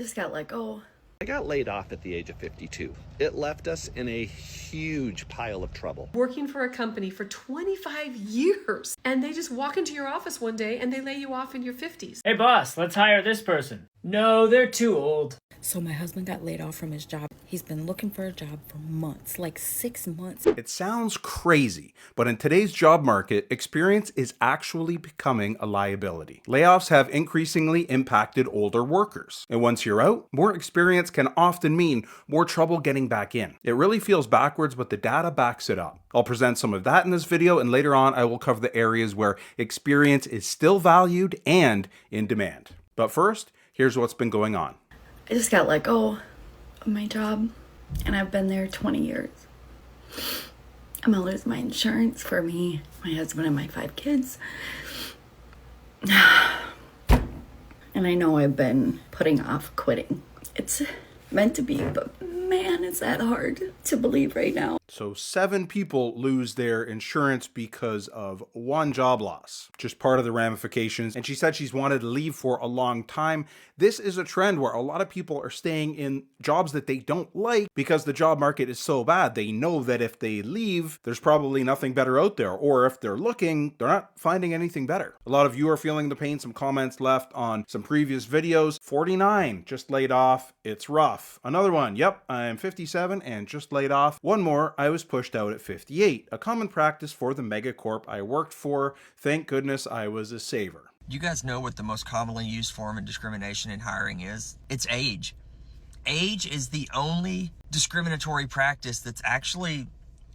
just got let go. I got laid off at the age of 52. It left us in a huge pile of trouble. Working for a company for 25 years, and they just walk into your office one day and they lay you off in your 50s. Hey boss, let's hire this person. No, they're too old. So my husband got laid off from his job. He's been looking for a job for months, like 6 months. It sounds crazy, but in today's job market, experience is actually becoming a liability. Layoffs have increasingly impacted older workers. And once you're out, more experience can often mean more trouble getting back in. It really feels backwards, but the data backs it up. I'll present some of that in this video, and later on I will cover the areas where experience is still valued and in demand. But first, here's what's been going on. I just got let go of my job, and I've been there 20 years. I'm gonna lose my insurance for me, my husband, and my 5 kids. And I know I've been putting off quitting. It's meant to be, but man, is that hard to believe right now. So 7 people lose their insurance because of one job loss, just part of the ramifications. And she said she's wanted to leave for a long time. This is a trend where a lot of people are staying in jobs that they don't like because the job market is so bad. They know that if they leave, there's probably nothing better out there. Or if they're looking, they're not finding anything better. A lot of you are feeling the pain. Some comments left on some previous videos. 49, just laid off. It's rough. Another one, yep, I'm 57 and just laid off. One more, I was pushed out at 58. A common practice for the megacorp I worked for. Thank goodness I was a saver. You guys know what the most commonly used form of discrimination in hiring is? It's age. Age is the only discriminatory practice that's actually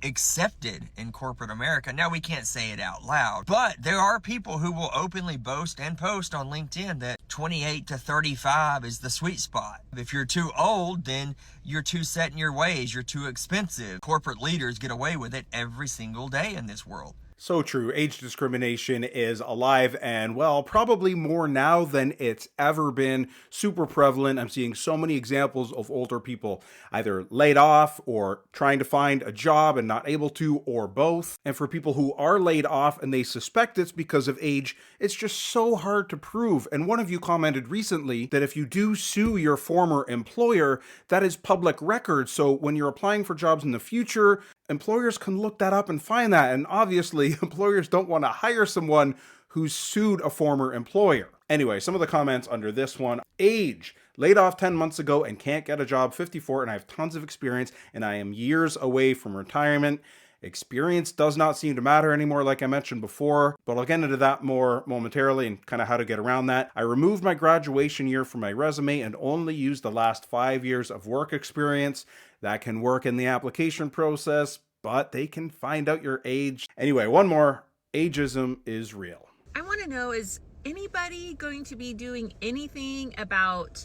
accepted in corporate America. Now, we can't say it out loud, but there are people who will openly boast and post on LinkedIn that 28 to 35 is the sweet spot. If you're too old, then you're too set in your ways, you're too expensive. Corporate leaders get away with it every single day in this world. So true. Age discrimination is alive and, well, probably more now than it's ever been. Super prevalent. I'm seeing so many examples of older people either laid off or trying to find a job and not able to, or both. And for people who are laid off and they suspect it's because of age, it's just so hard to prove. And one of you commented recently that if you do sue your former employer, that is public record. So when you're applying for jobs in the future, employers can look that up and find that. And obviously, employers don't want to hire someone who's sued a former employer. Anyway, some of the comments under this one. Age. Laid off 10 months ago and can't get a job, 54, and I have tons of experience and I am years away from retirement. Experience does not seem to matter anymore, like I mentioned before, but I'll get into that more momentarily and kind of how to get around that. I removed my graduation year from my resume and only used the last 5 years of work experience. That can work in the application process, but they can find out your age. Anyway, one more. Ageism is real. I want to know, is anybody going to be doing anything about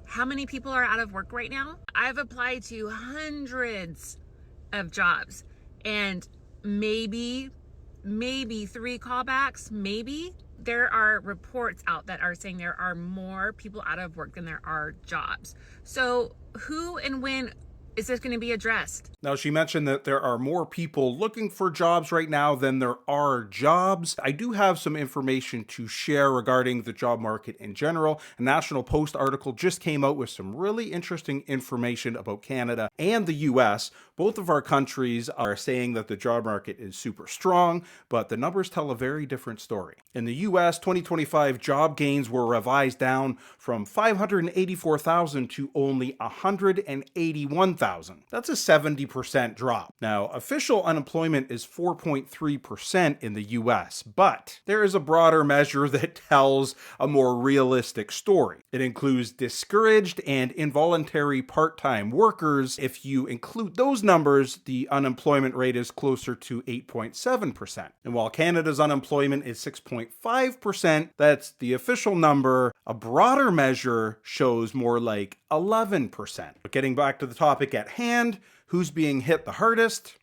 how many people are out of work right now? I've applied to hundreds of jobs and maybe 3 callbacks, maybe. There are reports out that are saying there are more people out of work than there are jobs. So who and when is this going to be addressed? Now, she mentioned that there are more people looking for jobs right now than there are jobs. I do have some information to share regarding the job market in general. A National Post article just came out with some really interesting information about Canada and the US. Both of our countries are saying that the job market is super strong, but the numbers tell a very different story. In the US, 2025 job gains were revised down from 584,000 to only 181,000. That's a 70% drop. Now, official unemployment is 4.3% in the US, but there is a broader measure that tells a more realistic story. It includes discouraged and involuntary part-time workers. If you include those numbers, the unemployment rate is closer to 8.7%. And while Canada's unemployment is 6.5%, that's the official number. A broader measure shows more like 11%. But getting back to the topic at hand, who's being hit the hardest?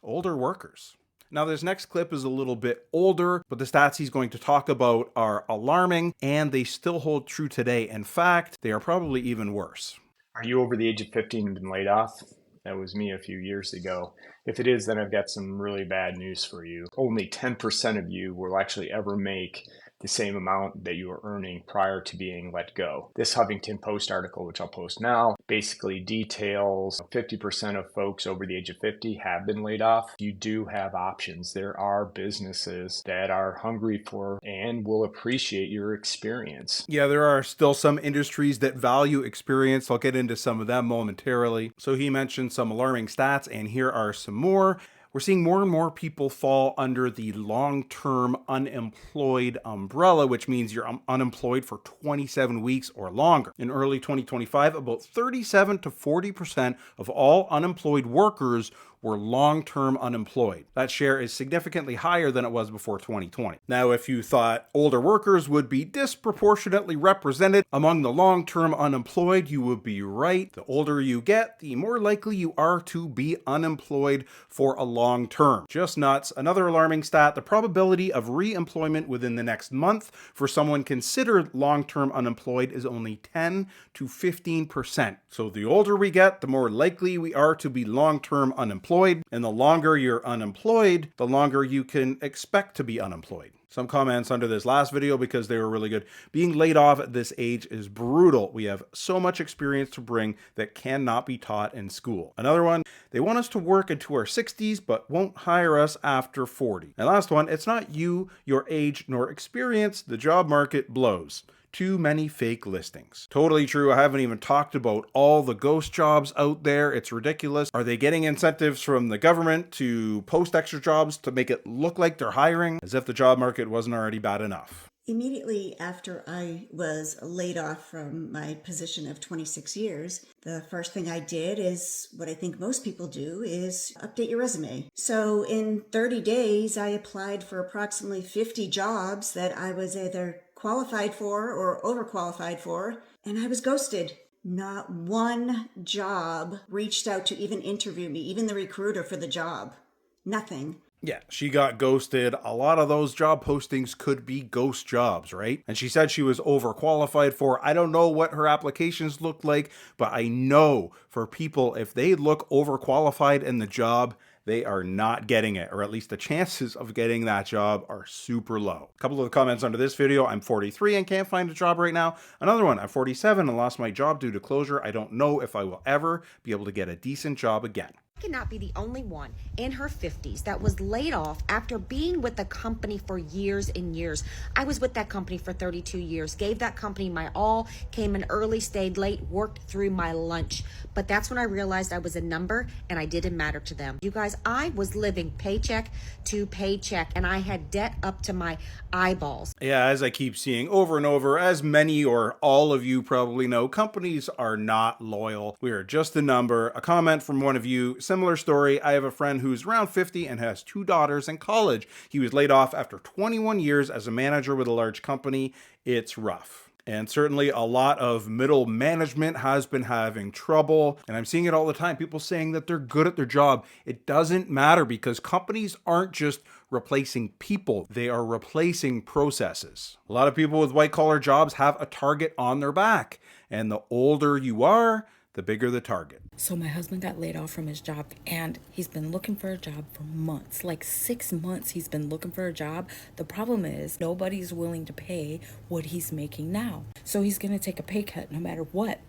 Older workers. Now, this next clip is a little bit older, but the stats he's going to talk about are alarming, and they still hold true today. In fact, they are probably even worse. Are you over the age of 50 and been laid off? That was me a few years ago. If it is, then I've got some really bad news for you. Only 10% of you will actually ever make the same amount that you were earning prior to being let go. This Huffington Post article, which I'll post now, basically details 50% of folks over the age of 50 have been laid off. You do have options. There are businesses that are hungry for and will appreciate your experience. Yeah, there are still some industries that value experience. I'll get into some of them momentarily. So he mentioned some alarming stats, and here are some more. We're seeing more and more people fall under the long-term unemployed umbrella, which means you're unemployed for 27 weeks or longer. In early 2025, about 37 to 40% of all unemployed workers were long-term unemployed. That share is significantly higher than it was before 2020. Now, if you thought older workers would be disproportionately represented among the long-term unemployed, you would be right. The older you get, the more likely you are to be unemployed for a long term. Just nuts. Another alarming stat, the probability of re-employment within the next month for someone considered long-term unemployed is only 10 to 15%. So the older we get, the more likely we are to be long-term unemployed. And the longer you're unemployed, the longer you can expect to be unemployed. Some comments under this last video because they were really good. Being laid off at this age is brutal. We have so much experience to bring that cannot be taught in school. Another one, they want us to work into our 60s but won't hire us after 40. And last one, it's not you, your age, nor experience. The job market blows. Too many fake listings. Totally true. I haven't even talked about all the ghost jobs out there. It's ridiculous. Are they getting incentives from the government to post extra jobs to make it look like they're hiring, as if the job market wasn't already bad enough? Immediately after I was laid off from my position of 26 years, the first thing I did is what I think most people do, is update your resume. So in 30 days, I applied for approximately 50 jobs that I was either qualified for or overqualified for, and I was ghosted. Not one job reached out to even interview me, even the recruiter for the job. Nothing. Yeah, she got ghosted. A lot of those job postings could be ghost jobs, right? And she said she was overqualified for. I don't know what her applications looked like, but I know for people, if they look overqualified in the job, they are not getting it, or at least the chances of getting that job are super low. A couple of the comments under this video, I'm 43 and can't find a job right now. Another one, I'm 47 and lost my job due to closure. I don't know if I will ever be able to get a decent job again. Cannot be the only one in her 50s that was laid off after being with the company for years and years. I was with that company for 32 years, gave that company my all, came in early, stayed late, worked through my lunch. But that's when I realized I was a number and I didn't matter to them. You guys, I was living paycheck to paycheck and I had debt up to my eyeballs. Yeah, as I keep seeing over and over, as many or all of you probably know, companies are not loyal. We are just a number. A comment from one of you, similar story. I have a friend who's around 50 and has 2 daughters in college. He was laid off after 21 years as a manager with a large company. It's rough. And certainly a lot of middle management has been having trouble. And I'm seeing it all the time. People saying that they're good at their job. It doesn't matter because companies aren't just replacing people. They are replacing processes. A lot of people with white collar jobs have a target on their back. And the older you are, the bigger the target. So my husband got laid off from his job and he's been looking for a job for months, like 6 months he's been looking for a job. The problem is nobody's willing to pay what he's making now. So he's going to take a pay cut no matter what.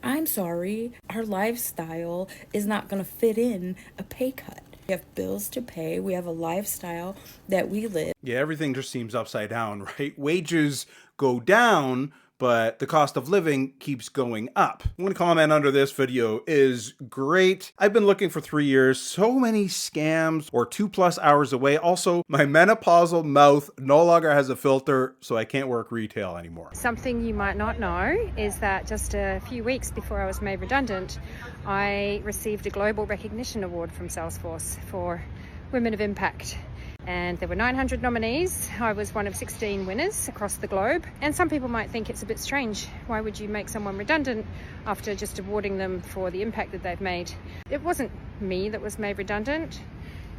I'm sorry, our lifestyle is not going to fit in a pay cut. We have bills to pay. We have a lifestyle that we live. Yeah, everything just seems upside down, right? Wages go down, but the cost of living keeps going up. One comment under this video is great. I've been looking for 3 years. So many scams or 2+ hours away. Also, my menopausal mouth no longer has a filter, so I can't work retail anymore. Something you might not know is that just a few weeks before I was made redundant, I received a global recognition award from Salesforce for Women of Impact. And there were 900 nominees. I was one of 16 winners across the globe. And some people might think it's a bit strange. Why would you make someone redundant after just awarding them for the impact that they've made? It wasn't me that was made redundant.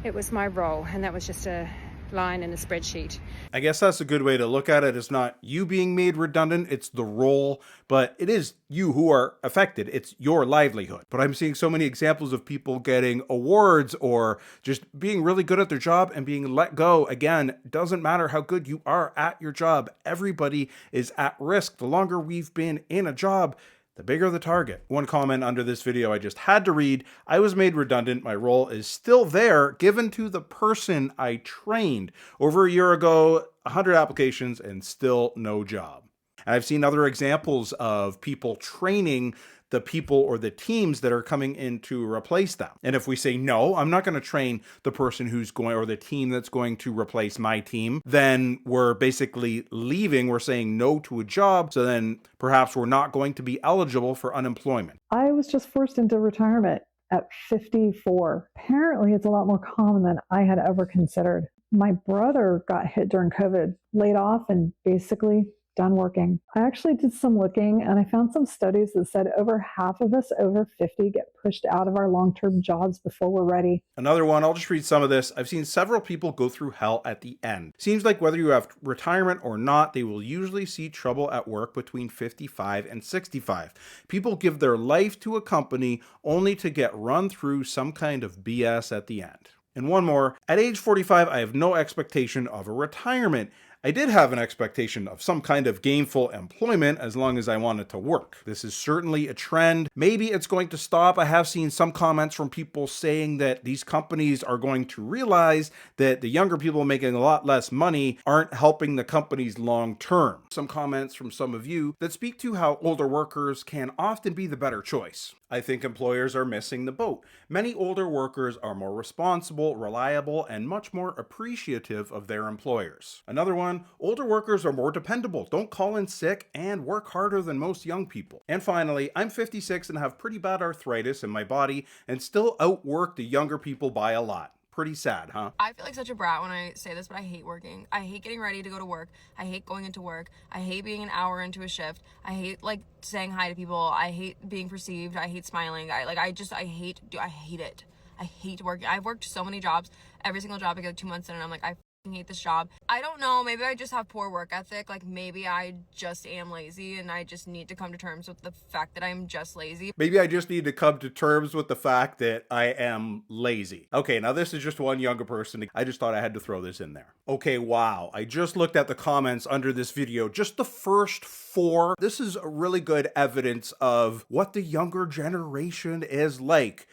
It was my role. And that was just a line in a spreadsheet. I guess that's a good way to look at it. It's not you being made redundant, it's the role, but it is you who are affected. It's your livelihood. But I'm seeing so many examples of people getting awards or just being really good at their job and being let go. Again, doesn't matter how good you are at your job. Everybody is at risk. The longer we've been in a job, the bigger the target. One comment under this video I just had to read: I was made redundant. My role is still there, given to the person I trained. Over a year ago, 100 applications and still no job. And I've seen other examples of people training the people or the teams that are coming in to replace them. And if we say, no, I'm not going to train the person who's going, or the team that's going to replace my team, then we're basically leaving. We're saying no to a job. So then perhaps we're not going to be eligible for unemployment. I was just forced into retirement at 54. Apparently, it's a lot more common than I had ever considered. My brother got hit during COVID, laid off, and basically done working. I actually did some looking and I found some studies that said over half of us over 50 get pushed out of our long-term jobs before we're ready. Another one, I'll just read some of this. I've seen several people go through hell at the end. Seems like whether you have retirement or not, they will usually see trouble at work between 55 and 65. People give their life to a company only to get run through some kind of BS at the end. And one more, at age 45, I have no expectation of a retirement. I did have an expectation of some kind of gainful employment as long as I wanted to work. This is certainly a trend. Maybe it's going to stop. I have seen some comments from people saying that these companies are going to realize that the younger people making a lot less money aren't helping the companies long term. Some comments from some of you that speak to how older workers can often be the better choice. I think employers are missing the boat. Many older workers are more responsible, reliable, and much more appreciative of their employers. Another one, older workers are more dependable, don't call in sick, and work harder than most young people. And finally, I'm 56 and have pretty bad arthritis in my body and still outwork the younger people by a lot. Pretty sad, huh? I feel like such a brat when I say this, but I hate working. I hate getting ready to go to work. I hate going into work. I hate being an hour into a shift. I hate saying hi to people. I hate being perceived. I hate smiling. I hate it. I hate working. I've worked so many jobs. Every single job I get 2 months in and I'm like, I hate this job. I don't know, maybe I just have poor work ethic. Like maybe I just am lazy and I just need to come to terms with the fact that I'm just lazy. Maybe I just need to come to terms with the fact that I am lazy. Okay, now this is just one younger person. I just thought I had to throw this in there. Okay, wow. I just looked at the comments under this video, just the first 4. This is really good evidence of what the younger generation is like.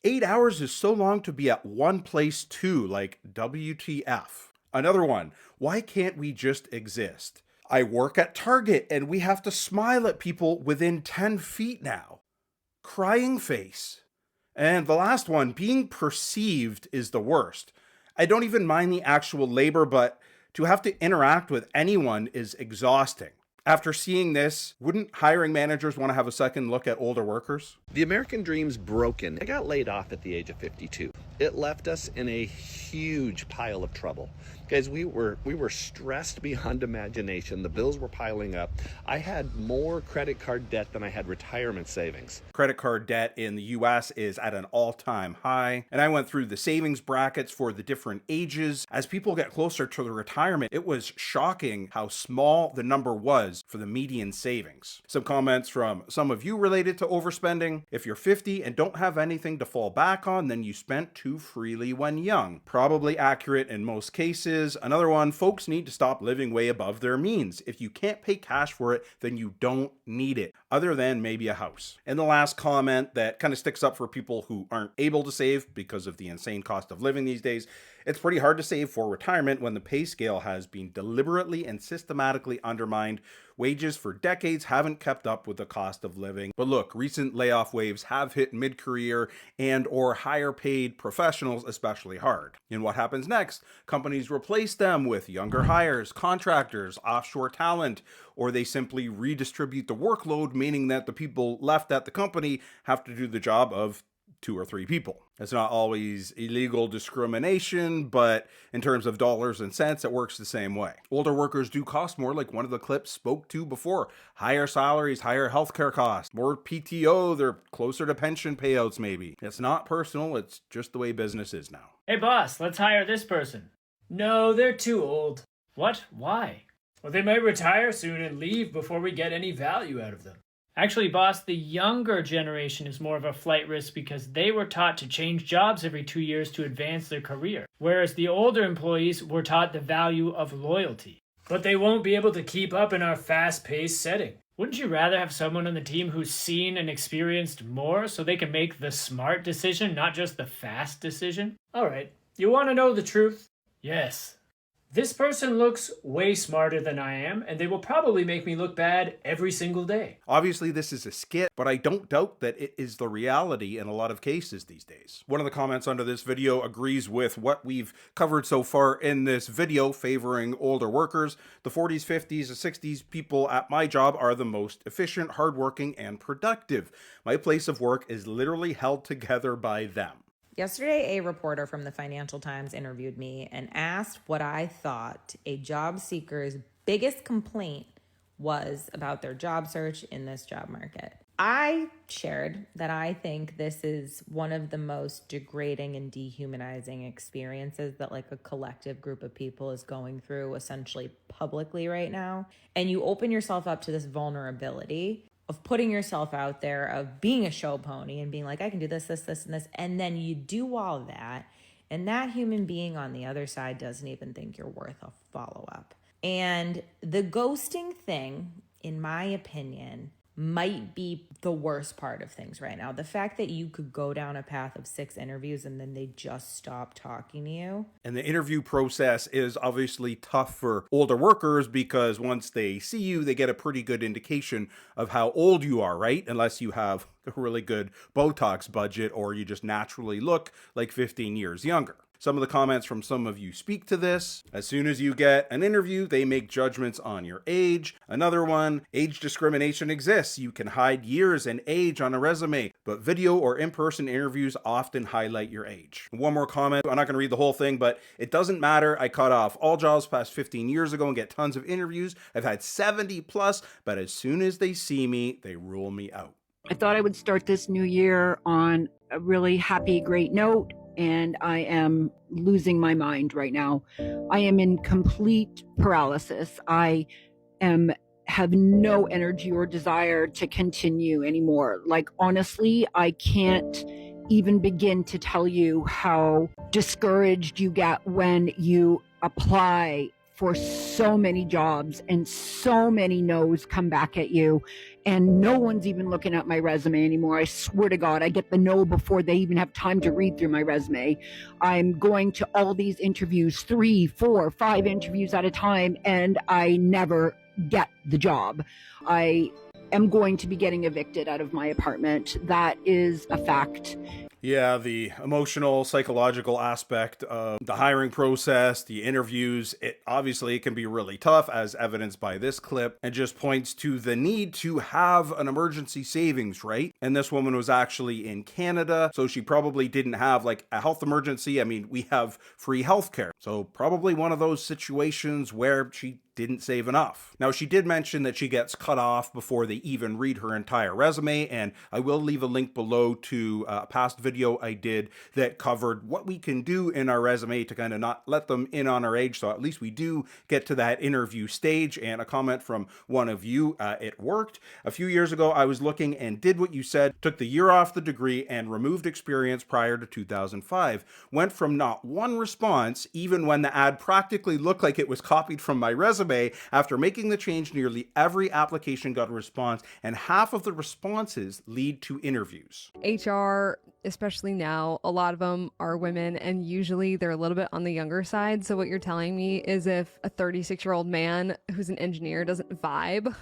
8 hours is so long to be at one place too, like WTF. Another one, why can't we just exist? I work at Target and we have to smile at people within 10 feet now. Crying face. And the last one, being perceived is the worst. I don't even mind the actual labor, but to have to interact with anyone is exhausting. After seeing this, wouldn't hiring managers want to have a second look at older workers? The American dream's broken. I got laid off at the age of 52. It left us in a huge pile of trouble. Guys, we were stressed beyond imagination. The bills were piling up. I had more credit card debt than I had retirement savings. Credit card debt in the US is at an all-time high. And I went through the savings brackets for the different ages. As people get closer to the retirement, it was shocking how small the number was for the median savings. Some comments from some of you related to overspending. If you're 50 and don't have anything to fall back on, then you spent too freely when young. Probably accurate in most cases. Another one, folks need to stop living way above their means. If you can't pay cash for it, then you don't need it, other than maybe a house. And the last comment that kind of sticks up for people who aren't able to save because of the insane cost of living these days. It's pretty hard to save for retirement when the pay scale has been deliberately and systematically undermined. Wages for decades haven't kept up with the cost of living. But look, recent layoff waves have hit mid-career and or higher paid professionals especially hard. And what happens next? Companies replace them with younger hires, contractors, offshore talent, or they simply redistribute the workload, meaning that the people left at the company have to do the job of 2 or 3 people. It's not always illegal discrimination, but in terms of dollars and cents, it works the same way. Older workers do cost more, like one of the clips spoke to before. Higher salaries, higher healthcare costs, more PTO, they're closer to pension payouts maybe. It's not personal, it's just the way business is now. Hey boss, let's hire this person. No, they're too old. What? Why? Well, they might retire soon and leave before we get any value out of them. Actually, boss, the younger generation is more of a flight risk because they were taught to change jobs every 2 years to advance their career, whereas the older employees were taught the value of loyalty. But they won't be able to keep up in our fast-paced setting. Wouldn't you rather have someone on the team who's seen and experienced more so they can make the smart decision, not just the fast decision? All right, you want to know the truth? Yes. This person looks way smarter than I am, and they will probably make me look bad every single day. Obviously, this is a skit, but I don't doubt that it is the reality in a lot of cases these days. One of the comments under this video agrees with what we've covered so far in this video, favoring older workers. The 40s, 50s, and 60s people at my job are the most efficient, hardworking, and productive. My place of work is literally held together by them. Yesterday, a reporter from the Financial Times interviewed me and asked what I thought a job seeker's biggest complaint was about their job search in this job market. I shared that I think this is one of the most degrading and dehumanizing experiences that like a collective group of people is going through essentially publicly right now. And you open yourself up to this vulnerability of putting yourself out there, of being a show pony and being like, I can do this, this, this, and this. And then you do all that. And that human being on the other side doesn't even think you're worth a follow-up. And the ghosting thing, in my opinion, might be the worst part of things right now. The fact that you could go down a path of 6 interviews and then they just stop talking to you. And the interview process is obviously tough for older workers because once they see you, they get a pretty good indication of how old you are, right? Unless you have a really good Botox budget or you just naturally look like 15 years younger. Some of the comments from some of you speak to this. As soon as you get an interview, they make judgments on your age. Another one, age discrimination exists. You can hide years and age on a resume, but video or in-person interviews often highlight your age. One more comment. I'm not going to read the whole thing, but it doesn't matter. I cut off all jobs past 15 years ago and get tons of interviews. I've had 70 plus, but as soon as they see me, they rule me out. I thought I would start this new year on a really happy, great note. And I am losing my mind right now. I am in complete paralysis. I have no energy or desire to continue anymore. Like, honestly, I can't even begin to tell you how discouraged you get when you apply for so many jobs and so many no's come back at you and no one's even looking at my resume anymore. I swear to God, I get the no before they even have time to read through my resume. I'm going to all these interviews, 3, 4, 5 interviews at a time, and I never get the job. I am going to be getting evicted out of my apartment. That is a fact. Yeah, the emotional, psychological aspect of the hiring process, the interviews, it obviously can be really tough, as evidenced by this clip, and just points to the need to have an emergency savings, right? And this woman was actually in Canada, so she probably didn't have like a health emergency. I mean, we have free healthcare, so probably one of those situations where she didn't save enough. Now, she did mention that she gets cut off before they even read her entire resume, and I will leave a link below to a past video I did that covered what we can do in our resume to kind of not let them in on our age, so at least we do get to that interview stage. And a comment from one of you, it worked. A few years ago, I was looking and did what you said, took the year off the degree and removed experience prior to 2005. Went from not one response, even when the ad practically looked like it was copied from my resume. After making the change, nearly every application got a response, and half of the responses lead to interviews. HR, especially now, a lot of them are women, and usually they're a little bit on the younger side. So what you're telling me is if a 36-year-old man who's an engineer doesn't vibe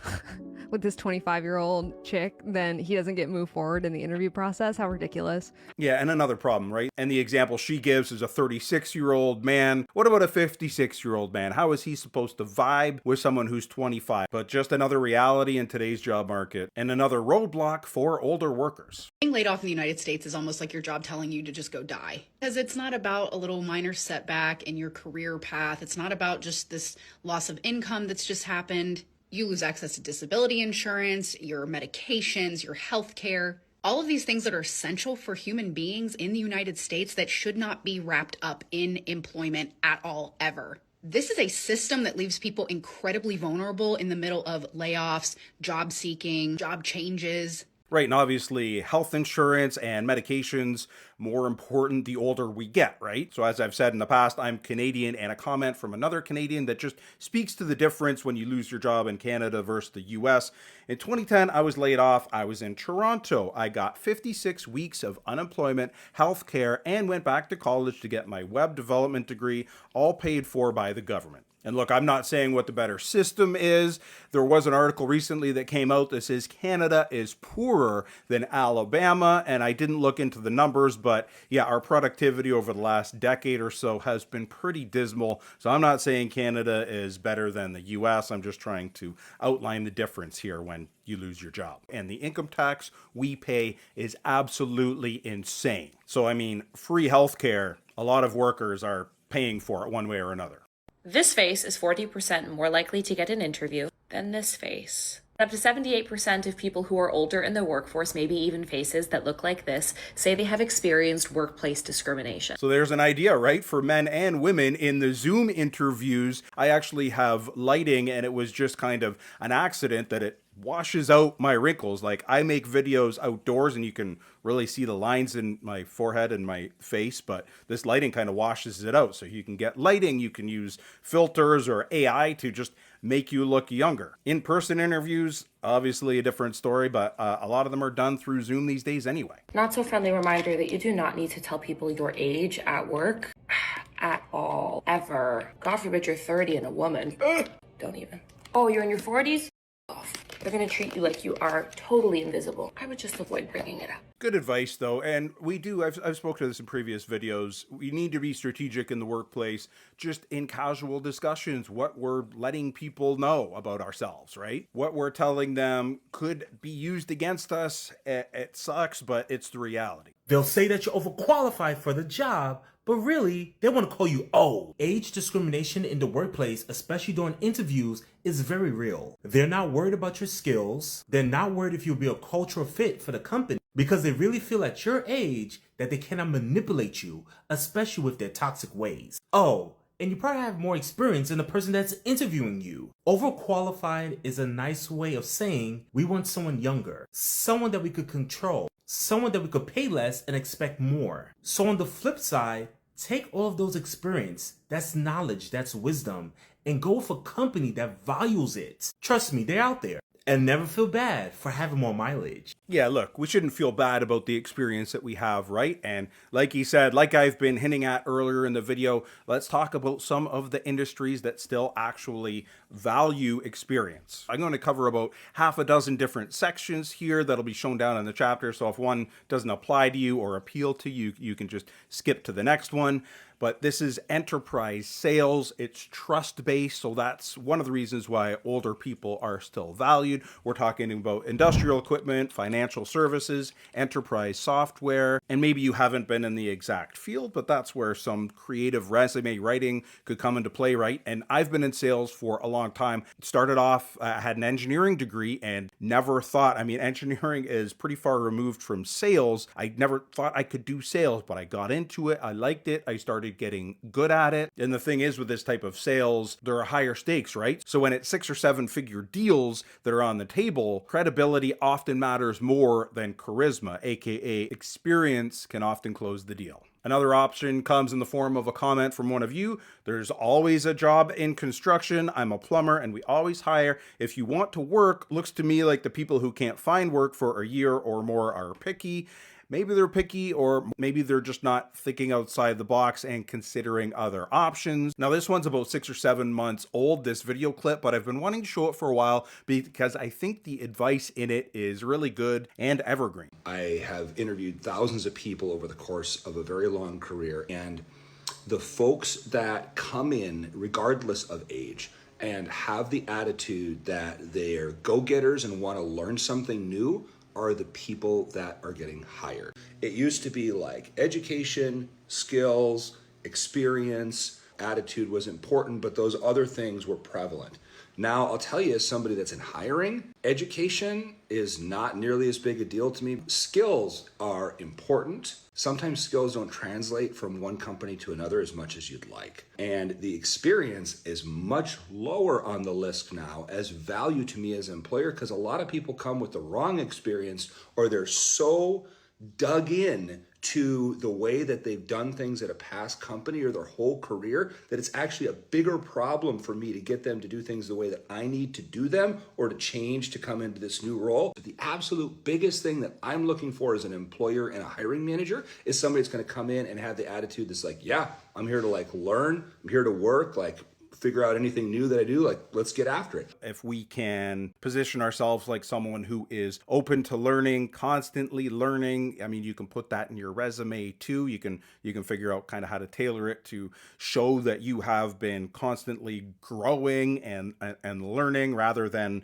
with this 25-year-old chick, then he doesn't get moved forward in the interview process. How ridiculous. Yeah, and another problem, right? And the example she gives is a 36-year-old man. What about a 56-year-old man? How is he supposed to vibe with someone who's 25? But just another reality in today's job market and another roadblock for older workers. Being laid off in the United States is almost like your job telling you to just go die. Because it's not about a little minor setback in your career path. It's not about just this loss of income that's just happened. You lose access to disability insurance, your medications, your health care. All of these things that are essential for human beings in the United States that should not be wrapped up in employment at all, ever. This is a system that leaves people incredibly vulnerable in the middle of layoffs, job seeking, job changes. Right, and obviously health insurance and medications more important the older we get, right? So as I've said in the past, I'm Canadian, and a comment from another Canadian that just speaks to the difference when you lose your job in Canada versus the US. In 2010, I was laid off. I was in Toronto. I got 56 weeks of unemployment, health care, and went back to college to get my web development degree, all paid for by the government. And look, I'm not saying what the better system is. There was an article recently that came out that says Canada is poorer than Alabama, and I didn't look into the numbers, but yeah, our productivity over the last decade or so has been pretty dismal. So I'm not saying Canada is better than the US. I'm just trying to outline the difference here when you lose your job. And the income tax we pay is absolutely insane. So I mean, free healthcare, a lot of workers are paying for it one way or another. This face is 40% more likely to get an interview than this face. Up to 78% of people who are older in the workforce, maybe even faces that look like this, say they have experienced workplace discrimination. So there's an idea, right, for men and women. In the Zoom interviews, I actually have lighting, and it was just kind of an accident that it washes out my wrinkles. Like, I make videos outdoors and you can really see the lines in my forehead and my face, but this lighting kind of washes it out. So you can get lighting, you can use filters or AI to just make you look younger. In-person interviews, obviously a different story, but a lot of them are done through Zoom these days anyway. Not so friendly reminder that you do not need to tell people your age at work at all, ever. God forbid you're 30 and a woman. Don't even. Oh, you're in your 40s? Off. They're going to treat you like you are totally invisible. I would just avoid bringing it up. Good advice, though, and I've spoken to this in previous videos, we need to be strategic in the workplace, just in casual discussions, what we're letting people know about ourselves, right? What we're telling them could be used against us. It sucks, but it's the reality. They'll say that you're overqualified for the job, but really, they want to call you old. Age discrimination in the workplace, especially during interviews, is very real. They're not worried about your skills. They're not worried if you'll be a cultural fit for the company, because they really feel at your age that they cannot manipulate you, especially with their toxic ways. Oh, and you probably have more experience than the person that's interviewing you. Overqualified is a nice way of saying we want someone younger, someone that we could control, someone that we could pay less and expect more. So on the flip side, take all of those experience, that's knowledge, that's wisdom, and go with a company that values it. Trust me, they're out there. And never feel bad for having more mileage. Yeah, look, we shouldn't feel bad about the experience that we have, right? And like he said, like I've been hinting at earlier in the video, let's talk about some of the industries that still actually value experience. I'm going to cover about half a dozen different sections here that'll be shown down in the chapter. So if one doesn't apply to you or appeal to you, you can just skip to the next one. But this is enterprise sales. It's trust-based, so that's one of the reasons why older people are still valued. We're talking about industrial equipment, financial services, enterprise software, and maybe you haven't been in the exact field, but that's where some creative resume writing could come into play, right? And I've been in sales for a long time. Started off, I had an engineering degree and never thought, engineering is pretty far removed from sales. I never thought I could do sales, but I got into it. I liked it. I started getting good at it. And the thing is, with this type of sales, there are higher stakes, right? So when it's 6 or 7 figure deals that are on the table, credibility often matters more than charisma, aka experience can often close the deal. Another option comes in the form of a comment from one of you. There's always a job in construction. I'm a plumber and we always hire. If you want to work, looks to me like the people who can't find work for a year or more are picky. Maybe they're picky, or maybe they're just not thinking outside the box and considering other options. Now, this one's about 6 or 7 months old, this video clip, but I've been wanting to show it for a while because I think the advice in it is really good and evergreen. I have interviewed thousands of people over the course of a very long career, and the folks that come in, regardless of age, and have the attitude that they're go-getters and want to learn something new are the people that are getting hired. It used to be like education, skills, experience, attitude was important, but those other things were prevalent. Now, I'll tell you, as somebody that's in hiring, education is not nearly as big a deal to me. Skills are important. Sometimes skills don't translate from one company to another as much as you'd like. And the experience is much lower on the list now as value to me as an employer, because a lot of people come with the wrong experience, or they're so dug in to the way that they've done things at a past company or their whole career that it's actually a bigger problem for me to get them to do things the way that I need to do them or to change to come into this new role. But the absolute biggest thing that I'm looking for as an employer and a hiring manager is somebody that's going to come in and have the attitude that's like, yeah, I'm here to learn, I'm here to work, figure out anything new that I do, let's get after it. If we can position ourselves like someone who is open to learning, constantly learning, I mean, you can put that in your resume too. You can figure out kind of how to tailor it to show that you have been constantly growing and learning rather than,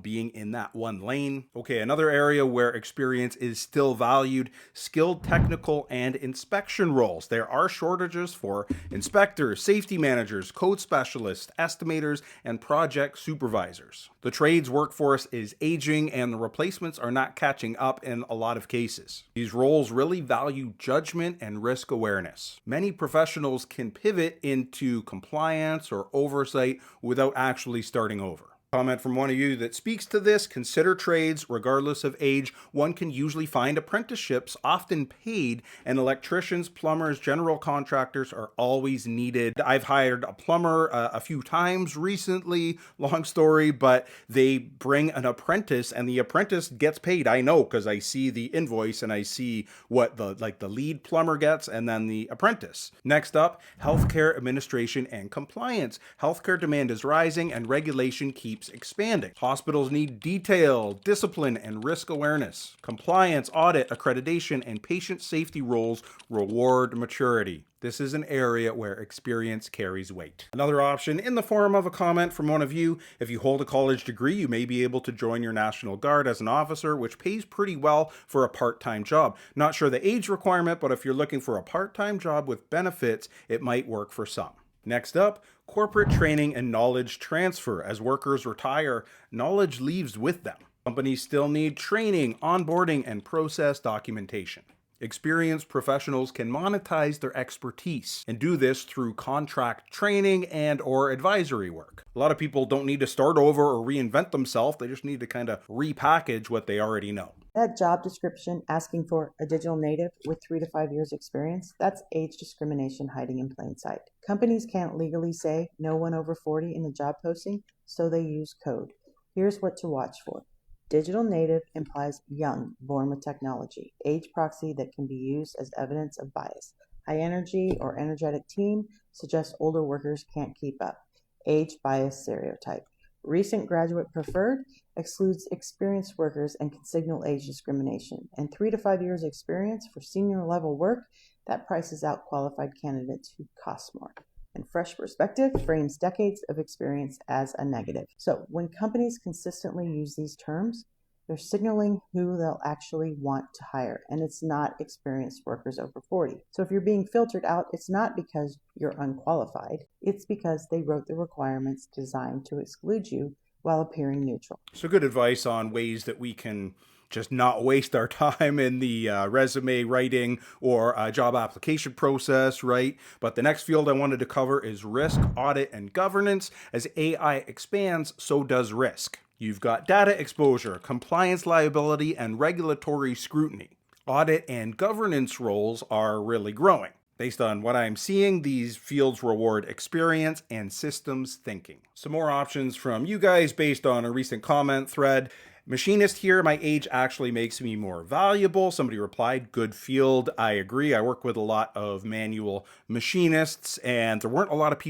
being in that one lane. Okay, another area where experience is still valued, skilled technical and inspection roles. There are shortages for inspectors, safety managers, code specialists, estimators, and project supervisors. The trades workforce is aging and the replacements are not catching up in a lot of cases. These roles really value judgment and risk awareness. Many professionals can pivot into compliance or oversight without actually starting over. Comment from one of you that speaks to this: consider trades regardless of age. One can usually find apprenticeships, often paid, and electricians, plumbers, general contractors are always needed. I've hired a plumber a few times recently, long story, but they bring an apprentice and the apprentice gets paid. I know because I see the invoice and I see what the lead plumber gets and then the apprentice. Next up, healthcare administration and compliance. Healthcare demand is rising and regulation keeps expanding. Hospitals need detail, discipline, and risk awareness. Compliance, audit, accreditation, and patient safety roles reward maturity. This is an area where experience carries weight. Another option in the form of a comment from one of you: if you hold a college degree, you may be able to join your National Guard as an officer, which pays pretty well for a part-time job. Not sure the age requirement, but if you're looking for a part-time job with benefits, it might work for some. Next up, corporate training and knowledge transfer. As workers retire, knowledge leaves with them. Companies still need training, onboarding, and process documentation. Experienced professionals can monetize their expertise and do this through contract training and or advisory work. A lot of people don't need to start over or reinvent themselves. They just need to kind of repackage what they already know. That job description asking for a digital native with 3 to 5 years experience, that's age discrimination hiding in plain sight. Companies can't legally say no one over 40 in the job posting, so they use code. Here's what to watch for. Digital native implies young, born with technology. Age proxy that can be used as evidence of bias. High energy or energetic team suggests older workers can't keep up. Age bias stereotype. Recent graduate preferred excludes experienced workers and can signal age discrimination. And 3 to 5 years experience for senior level work, that prices out qualified candidates who cost more. And fresh perspective frames decades of experience as a negative. So when companies consistently use these terms, they're signaling who they'll actually want to hire, and it's not experienced workers over 40. So if you're being filtered out, it's not because you're unqualified, it's because they wrote the requirements designed to exclude you while appearing neutral. So good advice on ways that we can just not waste our time in the resume writing or job application process, right? But the next field I wanted to cover is risk, audit, and governance. As AI expands, so does risk. You've got data exposure, compliance liability, and regulatory scrutiny. Audit and governance roles are really growing. Based on what I'm seeing, these fields reward experience and systems thinking. Some more options from you guys based on a recent comment thread. Machinist here, my age actually makes me more valuable. Somebody replied, good field. I agree. I work with a lot of manual machinists and there weren't a lot of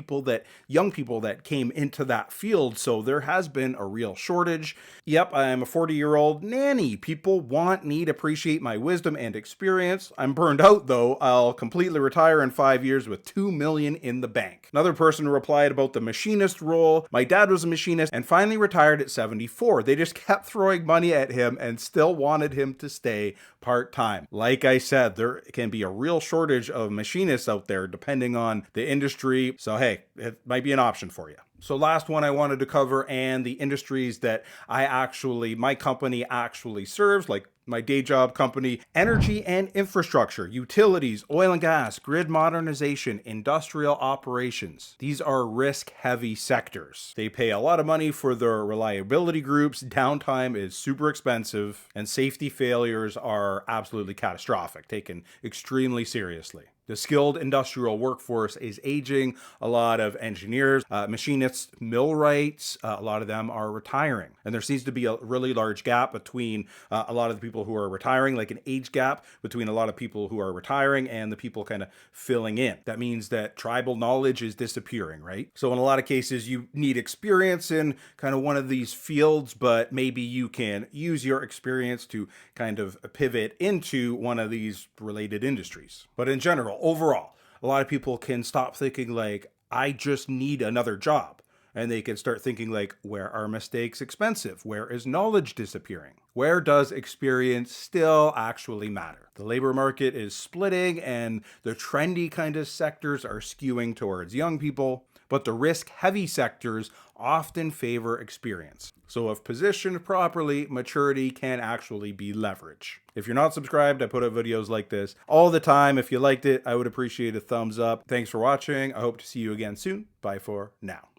young people that came into that field. So there has been a real shortage. Yep, I am a 40-year-old nanny. People need, appreciate my wisdom and experience. I'm burned out though. I'll completely retire in 5 years with $2 million in the bank. Another person replied about the machinist role. My dad was a machinist and finally retired at 74. They just kept throwing money at him and still wanted him to stay part-time. Like I said, there can be a real shortage of machinists out there depending on the industry. So hey, it might be an option for you. So last one I wanted to cover, and the industries that my company actually serves, like my day job company: energy and infrastructure, utilities, oil and gas, grid modernization, industrial operations. These are risk-heavy sectors. They pay a lot of money for their reliability groups, downtime is super expensive, and safety failures are absolutely catastrophic, taken extremely seriously. The skilled industrial workforce is aging. A lot of engineers, machinists, millwrights, a lot of them are retiring. And there seems to be a really large gap between a lot of the people who are retiring, like an age gap between a lot of people who are retiring and the people kind of filling in. That means that tribal knowledge is disappearing, right? So in a lot of cases, you need experience in kind of one of these fields, but maybe you can use your experience to kind of pivot into one of these related industries. But in general, overall, a lot of people can stop thinking like, I just need another job. And they can start thinking like, where are mistakes expensive? Where is knowledge disappearing? Where does experience still actually matter? The labor market is splitting, and the trendy kind of sectors are skewing towards young people, but the risk-heavy sectors often favor experience. So if positioned properly, maturity can actually be leverage. If you're not subscribed, I put out videos like this all the time. If you liked it, I would appreciate a thumbs up. Thanks for watching. I hope to see you again soon. Bye for now.